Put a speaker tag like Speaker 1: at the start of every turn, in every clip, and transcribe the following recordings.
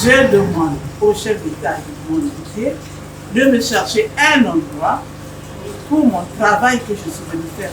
Speaker 1: je demande au chef d'État de mon unité de me chercher un endroit pour mon travail que je suis venue faire.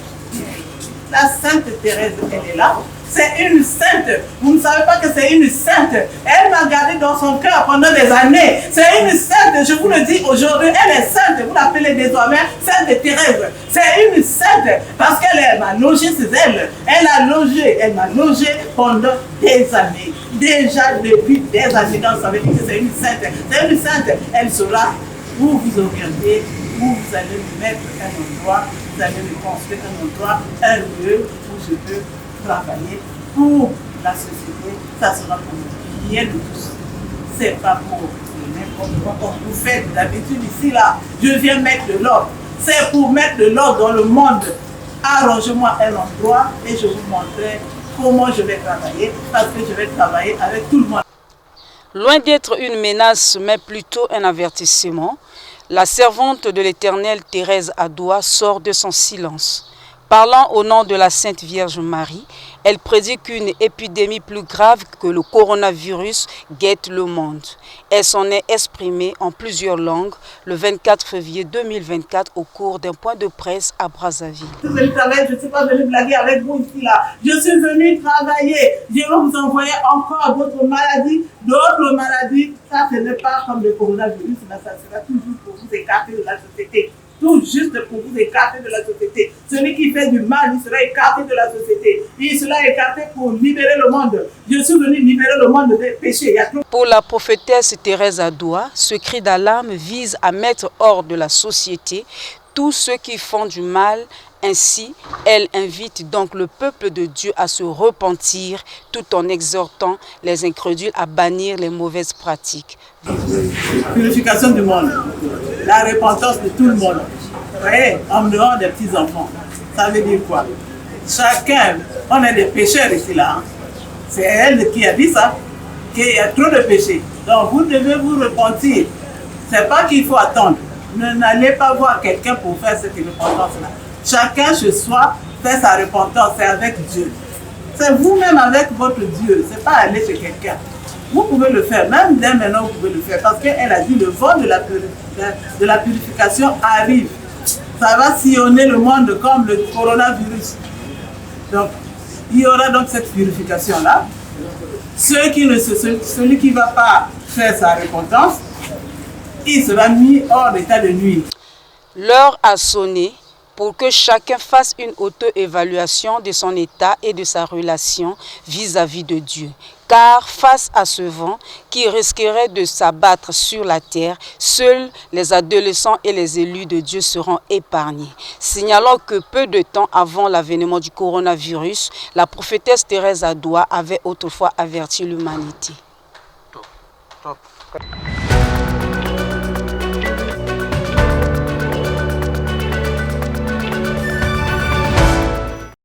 Speaker 1: La Sainte Thérèse, elle est là. C'est une sainte. Vous ne savez pas que c'est une sainte. Elle m'a gardé dans son cœur pendant des années. C'est une sainte. Je vous le dis aujourd'hui, elle est sainte. Vous l'appelez désormais Sainte Thérèse. C'est une sainte parce qu'elle m'a logé chez elle. Elle m'a logé pendant des années. Déjà depuis des années. Donc ça veut dire que c'est une sainte. C'est une sainte. Elle saura où vous orienter, où vous allez me mettre un endroit, vous allez me construire un endroit, un lieu où je peux travailler pour la société. Ça sera pour le bien de tous. C'est pas pour n'importe quoi comme vous faites d'habitude ici là. Je viens mettre de l'ordre. C'est pour mettre de l'ordre dans le monde. Arrange-moi un endroit et je vous montrerai comment je vais travailler, parce que je vais travailler avec tout le monde.
Speaker 2: Loin d'être une menace, mais plutôt un avertissement, la servante de l'Éternel Thérèse Adoua sort de son silence. Parlant au nom de la Sainte Vierge Marie, elle prédit qu'une épidémie plus grave que le coronavirus guette le monde. Elle s'en est exprimée en plusieurs langues le 24 février 2024 au cours d'un point de presse à Brazzaville.
Speaker 1: Je ne suis pas venue blaguer avec vous ici là. Je suis venue travailler. Je vais vous envoyer encore d'autres maladies. Ça, ce n'est pas comme le coronavirus, mais ça sera toujours pour vous écarter de la société. Tout juste pour vous écarter de la société. Celui qui fait du mal, il sera écarté de la société. Il sera écarté pour libérer le monde. Je suis venu libérer le monde des péchés.
Speaker 2: Pour la prophétesse Thérèse Adoua, ce cri d'alarme vise à mettre hors de la société tous ceux qui font du mal. Ainsi, elle invite donc le peuple de Dieu à se repentir tout en exhortant les incrédules à bannir les mauvaises pratiques.
Speaker 1: Purification du monde, la repentance de tout le monde. Vous voyez, en dehors des petits-enfants. Ça veut dire quoi? Chacun, on est des pécheurs ici là. Hein. C'est elle qui a dit ça, qu'il y a trop de péchés. Donc vous devez vous repentir. C'est pas qu'il faut attendre. N'allez pas voir quelqu'un pour faire cette repentance-là. Chacun chez soi fait sa repentance, c'est avec Dieu. C'est vous-même avec votre Dieu, c'est pas aller chez quelqu'un. Vous pouvez le faire, même dès maintenant vous pouvez le faire, parce qu'elle a dit le vent de la purification arrive. Ça va sillonner le monde comme le coronavirus. Donc, il y aura donc cette purification-là. Celui qui ne va pas faire sa repentance, il sera mis hors d'état de nuire.
Speaker 2: L'heure a sonné pour que chacun fasse une auto-évaluation de son état et de sa relation vis-à-vis de Dieu. Car face à ce vent qui risquerait de s'abattre sur la terre, seuls les adolescents et les élus de Dieu seront épargnés. Signalons que peu de temps avant l'avènement du coronavirus, la prophétesse Thérèse Adoua avait autrefois averti l'humanité.
Speaker 3: Top.